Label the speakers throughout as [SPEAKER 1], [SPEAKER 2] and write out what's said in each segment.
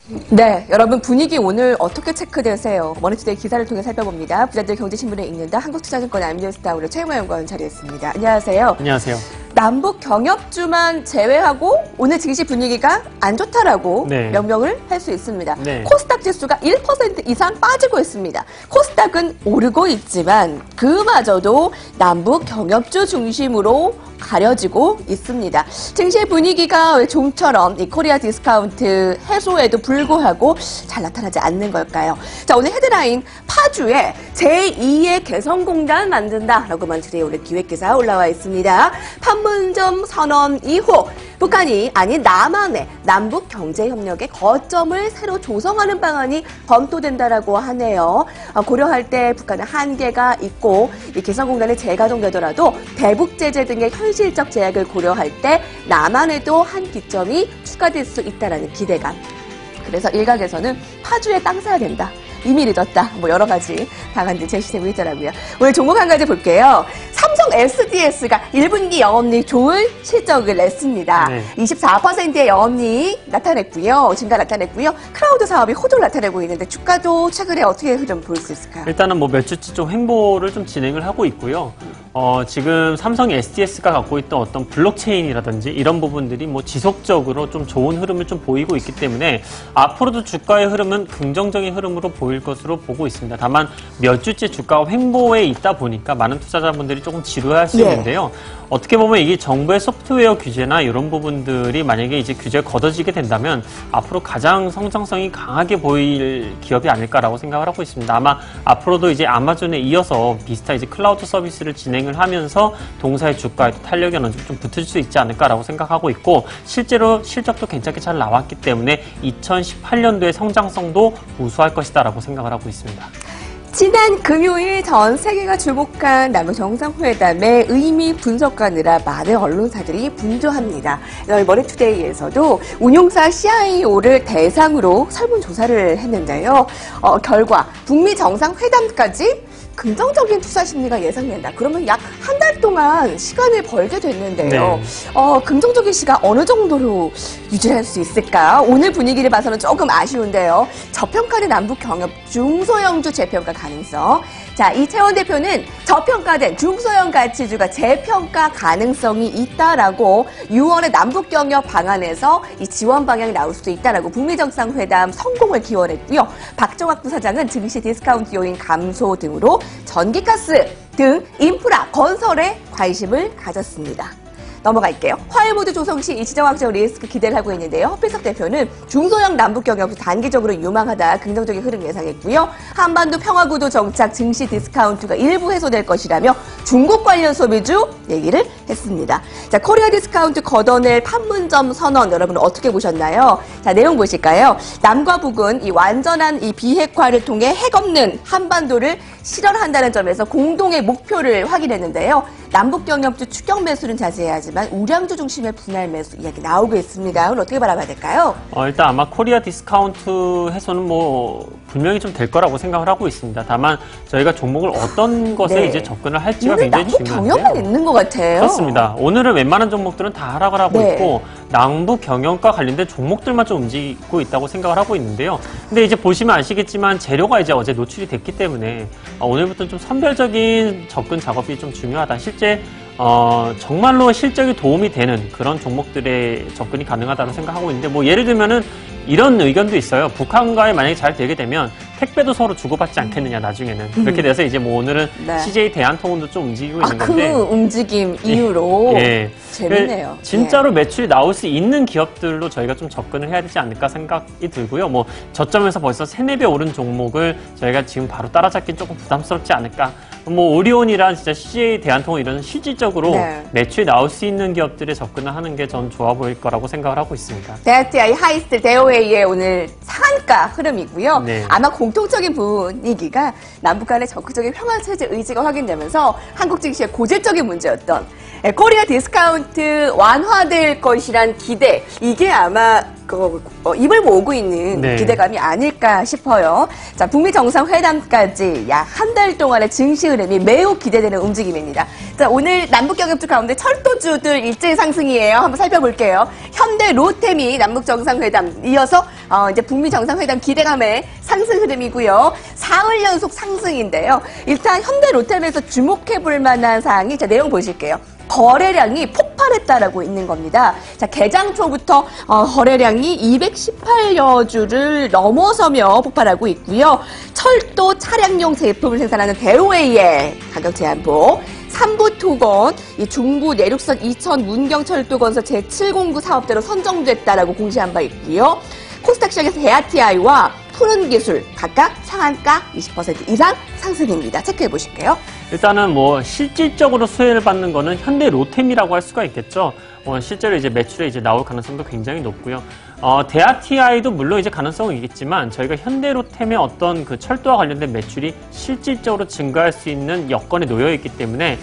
[SPEAKER 1] 네, 여러분 분위기 오늘 어떻게 체크되세요? 머니투데이 기사를 통해 살펴봅니다. 부자들 경제신문에 읽는다. 한국투자증권 아임뉴스타우로 최영만 연구원 자리했습니다. 안녕하세요.
[SPEAKER 2] 안녕하세요.
[SPEAKER 1] 남북 경협주만 제외하고 오늘 증시 분위기가 안 좋다라고 명명을 할 수 있습니다. 코스닥 지수가 1% 이상 빠지고 있습니다. 코스닥은 오르고 있지만 그마저도 남북 경협주 중심으로 가려지고 있습니다. 증시 분위기가 좀처럼 이 코리아 디스카운트 해소에도 불구하고 잘 나타나지 않는 걸까요? 자, 오늘 헤드라인 파주에 제2의 개성공단 만든다라고만 주제에 오늘 기획기사 올라와 있습니다. 판문점 선언 이후 북한이 아닌 남한의 남북 경제협력의 거점을 새로 조성하는 방안이 검토된다라고 하네요. 고려할 때 북한은 한계가 있고 이 개성공단이 재가동되더라도 대북 제재 등의 현실적 제약을 고려할 때 남한에도 한기점이 추가될 수 있다라는 기대감. 그래서 일각에서는 파주에 땅 사야 된다. 이미 늦었다. 뭐 여러 가지 방안들 제시되고 있더라고요. 오늘 종목 한 가지 볼게요. 삼성 SDS가 1분기 영업이익 좋은 실적을 냈습니다. 24%의 영업이익 나타냈고요. 증가 나타냈고요. 클라우드 사업이 호조를 나타내고 있는데 주가도 최근에 어떻게 흐름 볼 수 있을까요?
[SPEAKER 2] 일단은 뭐 몇 주째 좀 횡보를 좀 진행을 하고 있고요. 지금 삼성 SDS가 갖고 있던 어떤 블록체인이라든지 이런 부분들이 뭐 지속적으로 좀 좋은 흐름을 좀 보이고 있기 때문에 앞으로도 주가의 흐름은 긍정적인 흐름으로 보일 것으로 보고 있습니다. 다만 몇 주째 주가가 횡보에 있다 보니까 많은 투자자분들이 조금 지루할 수 있는데요. 어떻게 보면 이게 정부의 소프트웨어 규제나 이런 부분들이 만약에 이제 규제가 걷어지게 된다면 앞으로 가장 성장성이 강하게 보일 기업이 아닐까라고 생각을 하고 있습니다. 아마 앞으로도 이제 아마존에 이어서 비슷한 이제 클라우드 서비스를 진행을 하면서 동사의 주가에 탄력이 어느 정도 좀 붙을 수 있지 않을까라고 생각하고 있고 실제로 실적도 괜찮게 잘 나왔기 때문에 2018년도의 성장성도 우수할 것이다라고 생각을 하고 있습니다.
[SPEAKER 1] 지난 금요일 전 세계가 주목한 남북 정상회담의 의미 분석하느라 많은 언론사들이 분주합니다. 머니투데이에서도 운용사 CIO를 대상으로 설문조사를 했는데요. 결과 북미 정상회담까지 긍정적인 투자 심리가 예상된다. 그러면 약 한 달 동안 시간을 벌게 됐는데요. 긍정적인 시가 어느 정도로 유지할 수 있을까? 오늘 분위기를 봐서는 조금 아쉬운데요. 저평가된 남북 경협 중소형주 재평가 가능성. 자, 이채원 대표는 저평가된 중소형 가치주가 재평가 가능성이 있다라고 6월의 남북 경협 방안에서 이 지원 방향이 나올 수도 있다라고 북미 정상회담 성공을 기원했고요. 박정학 부사장은 증시 디스카운트 요인 감소 등으로 전기가스 등 인프라 건설에 관심을 가졌습니다. 넘어갈게요. 화해모드 조성 시 지정학적 리스크 기대를 하고 있는데요. 허필석 대표는 중소형 남북 경협이 단기적으로 유망하다 긍정적인 흐름 예상했고요. 한반도 평화구도 정착 증시 디스카운트가 일부 해소될 것이라며 중국 관련 소비주 얘기를 했습니다. 자, 코리아 디스카운트 걷어낼 판문점 선언 여러분 어떻게 보셨나요? 자, 내용 보실까요? 남과 북은 이 완전한 이 비핵화를 통해 핵 없는 한반도를 실현한다는 점에서 공동의 목표를 확인했는데요. 남북 경협주 추경 매수는 자세하지만 우량주 중심의 분할 매수 이야기 나오고 있습니다. 오늘 어떻게 바라봐야 될까요?
[SPEAKER 2] 일단 아마 코리아 디스카운트 해소는 뭐 분명히 좀 될 거라고 생각을 하고 있습니다. 다만 저희가 종목을 어떤 것에 이제 접근을 할지가 굉장히 중요한데요.
[SPEAKER 1] 남북 경협만 있는 것 같아요.
[SPEAKER 2] 그렇습니다. 오늘은 웬만한 종목들은 다 하락을 하고 있고 남북 경협과 관련된 종목들만 좀 움직이고 있다고 생각을 하고 있는데요. 근데 이제 보시면 아시겠지만 재료가 이제 어제 노출이 됐기 때문에 오늘부터는 좀 선별적인 접근 작업이 좀 중요하다. 실제 정말로 실적이 도움이 되는 그런 종목들의 접근이 가능하다고 생각하고 있는데 뭐 예를 들면은 이런 의견도 있어요. 북한과에 만약에 잘 되게 되면 택배도 서로 주고받지 않겠느냐 나중에는. 그렇게 돼서 이제 뭐 오늘은 CJ 대한통운도 좀 움직이고 있는 건데.
[SPEAKER 1] 그 움직임 이후로 재밌네요.
[SPEAKER 2] 진짜로 매출이 나올 수 있는 기업들로 저희가 좀 접근을 해야 되지 않을까 생각이 들고요. 뭐 저점에서 벌써 3-4배 오른 종목을 저희가 지금 바로 따라잡긴 조금 부담스럽지 않을까. 뭐 오리온이랑 진짜 CJ 대한통운 이런 실질적으로 매출이 나올 수 있는 기업들에 접근을 하는 게 전 좋아 보일 거라고 생각을 하고 있습니다.
[SPEAKER 1] 대학TI 하이스트 대오웨이의 오늘 상한가 흐름이고요. 아마 공통적인 분위기가 남북 간의 적극적인 평화 체제 의지가 확인되면서 한국 증시의 고질적인 문제였던 코리아 디스카운트 완화될 것이란 기대 이게 아마 입을 모으고 있는
[SPEAKER 2] 네.
[SPEAKER 1] 기대감이 아닐까 싶어요. 자, 북미 정상회담까지 약 한 달 동안의 증시 흐름이 매우 기대되는 움직임입니다. 자, 오늘 남북 경협주 가운데 철도주들 일제히 상승이에요. 한번 살펴볼게요. 현대 로템이 남북 정상회담 이어서 이제 북미 정상회담 기대감의 상승 흐름이고요. 사흘 연속 상승인데요. 일단 현대 로템에서 주목해볼 만한 사항이 자, 내용 보실게요. 거래량이 폭발했다라고 있는 겁니다. 자, 개장 초부터 거래량이 218여 주를 넘어서며 폭발하고 있고요. 철도 차량용 제품을 생산하는 대우에이의 가격 제한폭, 삼부토건, 이 중부 내륙선 이천 문경철도 건설 제709 사업대로 선정됐다라고 공시한 바 있고요. 코스닥 시장에서 대아티아이와 푸른기술 각각 상한가 20% 이상 상승입니다. 체크해 보실게요.
[SPEAKER 2] 일단은 뭐 실질적으로 수혜를 받는 거는 현대 로템이라고 할 수가 있겠죠. 실제로 이제 매출에 이제 나올 가능성도 굉장히 높고요. 대아티아이도 물론 이제 가능성은 있겠지만 저희가 현대 로템의 어떤 그 철도와 관련된 매출이 실질적으로 증가할 수 있는 여건에 놓여 있기 때문에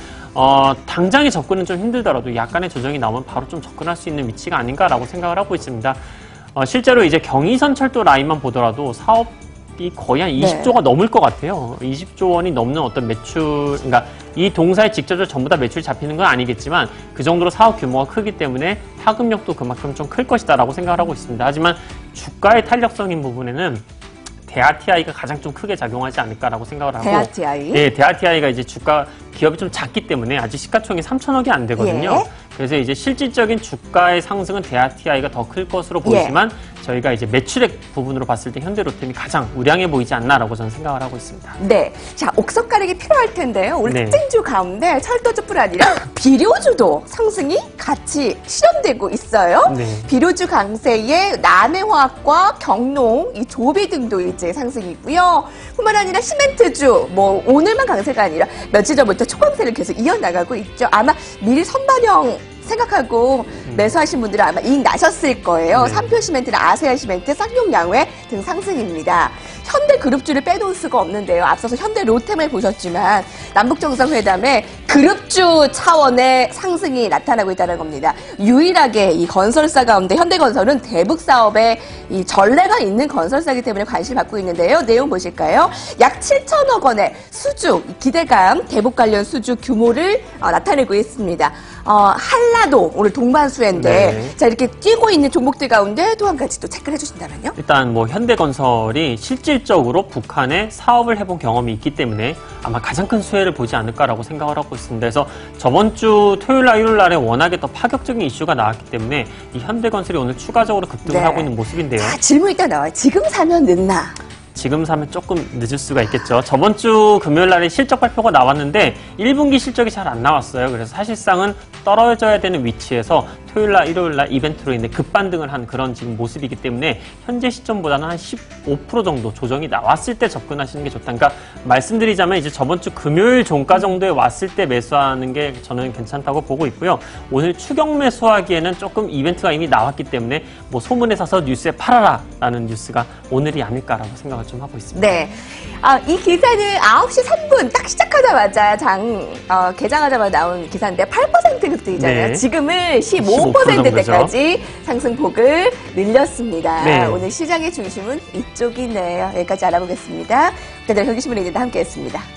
[SPEAKER 2] 당장의 접근은 좀 힘들더라도 약간의 조정이 나오면 바로 좀 접근할 수 있는 위치가 아닌가라고 생각을 하고 있습니다. 실제로 이제 경의선 철도 라인만 보더라도 사업이 거의 한 20조가 넘을 것 같아요. 20조 원이 넘는 어떤 매출, 그러니까 이 동사에 직접적으로 전부 다 매출이 잡히는 건 아니겠지만 그 정도로 사업 규모가 크기 때문에 파급력도 그만큼 좀 클 것이다라고 생각을 하고 있습니다. 하지만 주가의 탄력성인 부분에는 대아티아이가 가장 좀 크게 작용하지 않을까라고 생각을 하고.
[SPEAKER 1] 대아티아이?
[SPEAKER 2] 네, 대아티아이가 이제 기업이 좀 작기 때문에 아직 시가총액이 3천억이 안 되거든요.
[SPEAKER 1] 예.
[SPEAKER 2] 그래서 이제 실질적인 주가의 상승은 대아티아이가 더 클 것으로 보이지만 저희가 이제 매출액 부분으로 봤을 때 현대로템이 가장 우량해 보이지 않나라고 저는 생각을 하고 있습니다.
[SPEAKER 1] 네. 자, 옥석 가력이 필요할 텐데요. 오늘
[SPEAKER 2] 네.
[SPEAKER 1] 특징주 가운데 철도주뿐 아니라 비료주도 상승이 같이 실현되고 있어요.
[SPEAKER 2] 네.
[SPEAKER 1] 비료주 강세에 남해화학과 경농, 이 조비 등도 일제 상승이고요. 뿐만 아니라 시멘트주, 뭐 오늘만 강세가 아니라 며칠 전부터 초강세를 계속 이어나가고 있죠. 아마 미리 선반영 생각하고 매수하신 분들은 아마 이익 나셨을 거예요.
[SPEAKER 2] 네.
[SPEAKER 1] 삼표 시멘트나 아세아 시멘트, 쌍용 양회 등 상승입니다. 현대 그룹주를 빼놓을 수가 없는데요. 앞서서 현대 로템을 보셨지만 남북 정상회담에 그룹주 차원의 상승이 나타나고 있다는 겁니다. 유일하게 이 건설사 가운데 현대건설은 대북 사업에 이 전례가 있는 건설사이기 때문에 관심을 받고 있는데요. 내용 보실까요? 약 7천억 원의 수주, 기대감, 대북 관련 수주 규모를 나타내고 있습니다. 한라도 오늘 동반수혜인데
[SPEAKER 2] 네.
[SPEAKER 1] 자, 이렇게 뛰고 있는 종목들 가운데 또 한 가지 또 체크를 해주신다면요?
[SPEAKER 2] 일단 뭐 현대건설이 실질적으로 북한에 사업을 해본 경험이 있기 때문에 아마 가장 큰 수혜를 보지 않을까라고 생각을 하고 있습니다. 그래서 저번 주 토요일날 일요일날에 워낙에 더 파격적인 이슈가 나왔기 때문에 이 현대건설이 오늘 추가적으로 급등을 하고 있는 모습인데요.
[SPEAKER 1] 자, 질문 일단 나와요. 지금 사면 늦나?
[SPEAKER 2] 지금 사면 조금 늦을 수가 있겠죠. 저번 주 금요일 날에 실적 발표가 나왔는데 1분기 실적이 잘 안 나왔어요. 그래서 사실상은 떨어져야 되는 위치에서 토요일 날, 일요일 날 이벤트로 인해 급반등을 한 그런 지금 모습이기 때문에 현재 시점보다는 한 15% 정도 조정이 나왔을 때 접근하시는 게 좋다. 그러니까 말씀드리자면 이제 저번 주 금요일 종가 정도에 왔을 때 매수하는 게 저는 괜찮다고 보고 있고요. 오늘 추격 매수하기에는 조금 이벤트가 이미 나왔기 때문에 뭐 소문에 사서 뉴스에 팔아라라는 뉴스가 오늘이 아닐까라고 생각을 좀 하고 있습니다.
[SPEAKER 1] 네. 이 기사는 9시 3분 딱 시작하자마자 개장하자마자 나온 기사인데 8% 급등이잖아요.
[SPEAKER 2] 네.
[SPEAKER 1] 지금은 15%
[SPEAKER 2] 15%
[SPEAKER 1] 대까지 상승폭을 늘렸습니다.
[SPEAKER 2] 네.
[SPEAKER 1] 오늘 시장의 중심은 이쪽이네요. 여기까지 알아보겠습니다. 그대로 경기신문의 인사 함께했습니다.